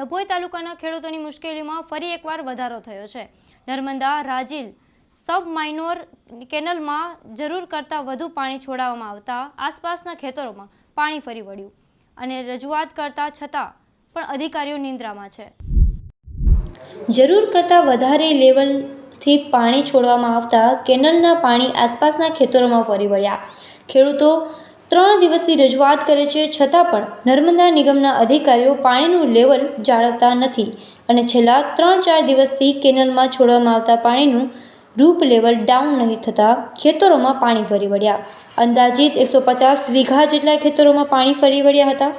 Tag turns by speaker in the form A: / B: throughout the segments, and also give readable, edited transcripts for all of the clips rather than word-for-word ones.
A: ડભોઈ તાલુકાના ખેડૂતોની મુશ્કેલીમાં ફરી એકવાર વધારો થયો છે। નર્મદા રાજિલ સબ માઇનોર કેનલમાં જરૂર કરતાં વધુ પાણી છોડવામાં આવતા આસપાસના ખેતરોમાં પાણી ફરી વળ્યું અને રજૂઆત કરતા છતાં પણ અધિકારીઓ નિંદ્રામાં છે। જરૂર કરતાં વધારે લેવલથી પાણી છોડવામાં આવતા કેનલના પાણી આસપાસના ખેતરોમાં ફરી વળ્યા। ખેડૂતો 3 દિવસથી રજૂઆત કરે છે, છતાં પણ નર્મદા નિગમના અધિકારીઓ પાણીનું લેવલ જાળવતા નથી અને છેલ્લા 3-4 દિવસથી કેનલમાં છોડવામાં આવતા પાણીનું રૂપ લેવલ ડાઉન નહીં થતાં ખેતરોમાં પાણી ફરી વળ્યા। અંદાજિત 150 વીઘા જેટલા ખેતરોમાં પાણી ફરી વળ્યા હતા।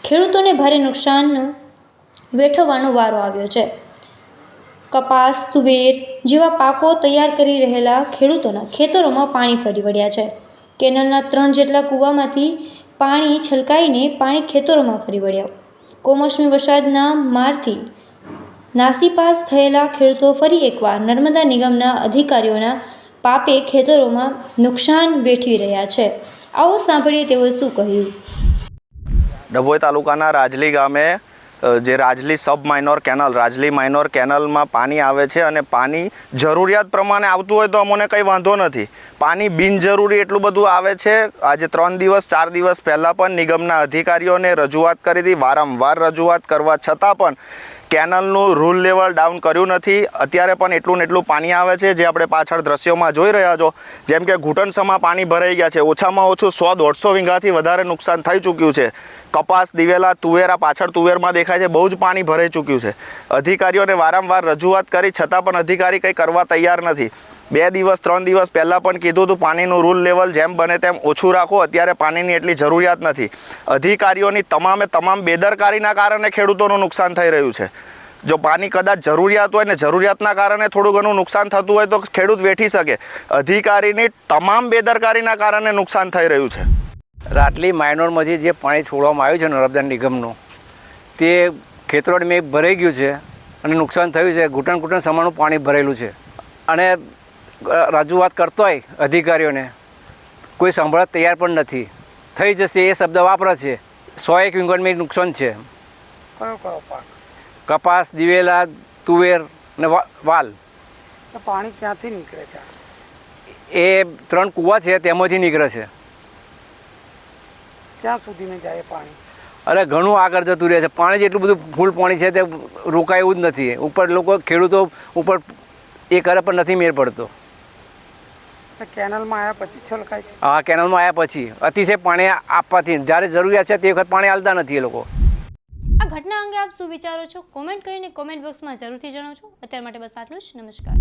A: ખેડૂતોને ભારે નુકસાન વેઠવવાનો વારો આવ્યો છે। કપાસ, તુવેર જેવા પાકો તૈયાર કરી રહેલા ખેડૂતોના ખેતરોમાં પાણી ફરી વળ્યા છે। કેનલના 3 જેટલા કૂવામાંથી પાણી છલકાઈને પાણી ખેતરોમાં ફરી વળ્યા। કમોસમી વરસાદના મારથી નાસીપાસ થયેલા ખેડૂતો ફરી એકવાર નર્મદા નિગમના અધિકારીઓના પાપે ખેતરોમાં નુકસાન વેઠવી રહ્યા છે। આવો સાંભળીએ તેઓએ શું કહ્યું।
B: ડભોઈ તાલુકાના રાજલી ગામે જે Rajli sub minor canal Rajli minor કેનલમાં પાણી આવે છે અને પાણી જરૂરિયાત પ્રમાણે આવતું હોય તો અમને કંઈ વાંધો નથી। પાણી બિનજરૂરી એટલું બધું આવે છે। આજે 3 દિવસ 4 દિવસ પહેલાં પણ નિગમના અધિકારીઓને રજૂઆત કરી હતી। વારંવાર રજૂઆત કરવા છતાં પણ કેનલનું રૂલ લેવલ ડાઉન કર્યું નથી। અત્યારે પણ એટલું ને એટલું પાણી આવે છે, જે આપણે પાછળ દ્રશ્યોમાં જોઈ રહ્યા છો। જેમ કે ઘૂંટણસમાં પાણી ભરાઈ ગયા છે। ઓછામાં ઓછું 100-150 વીઘાથી વધારે નુકસાન થઈ ચૂક્યું છે। કપાસ, દિવેલા, તુવેરા પાછળ તુવેરમાં દેખાય છે, બહુ જ પાણી ભરાઈ ચૂક્યું છે। અધિકારીઓને વારંવાર રજૂઆત કરી છતાં પણ અધિકારી કંઈ કરવા તૈયાર નથી। 2 દિવસ 3 દિવસ પહેલાં પણ કીધું હતું પાણીનું રૂલ લેવલ જેમ બને તેમ ઓછું રાખો, અત્યારે પાણીની એટલી જરૂરિયાત નથી। અધિકારીઓની તમામ બેદરકારીના કારણે ખેડૂતોનું નુકસાન થઈ રહ્યું છે। જો પાણી કદાચ જરૂરિયાત હોય ને જરૂરિયાતના કારણે થોડું ઘણું નુકસાન થતું હોય તો ખેડૂત વેઠી શકે। અધિકારીની તમામ બેદરકારીના કારણે નુકસાન થઈ રહ્યું છે।
C: રાજલી માઇનોરમાંથી જે પાણી છોડવામાં આવ્યું છે નર્મદા નિગમનું, તે ખેતરોમાં ભરાઈ ગયું છે અને નુકસાન થયું છે। ઘૂંટણ સમાનું પાણી ભરેલું છે અને રજૂઆત કરતો હોય અધિકારીઓને કોઈ સાંભળવા તૈયાર પણ નથી। થઈ જશે એ શબ્દ વાપરે છે। 101 વીઘામાં નુકસાન છે।
D: કયો પાક?
C: કપાસ, દિવેલા, તુવેર ને વાલ।
D: પાણી ક્યાંથી નીકળે છે?
C: એ 3 કૂવા છે તેમાંથી નીકળે છે।
D: ક્યાં સુધીને જાય પાણી?
C: અરે ઘણું આગળ જતું રહે છે। પાણી જેટલું બધું ફૂલ પાણી છે તે રોકાય એવું જ નથી। ઉપર લોકો ખેડૂતો ઉપર એ કરે પણ નથી મેળ પડતો।
D: કેનલમાં આવ્યા પછી છલકાય છે?
C: હા, કેનલમાં આવ્યા પછી અતિશય પાણી આપવાથી જ્યારે જરૂરિયાત છે તે વખત પાણી આલતા નથી એ લોકો।
A: આ ઘટના અંગે આપ શું વિચારો છો? કોમેન્ટ કરીને કોમેન્ટ બોક્સમાં જરૂરથી જણાવજો। અત્યાર માટે બસ આટલું જ। નમસ્કાર।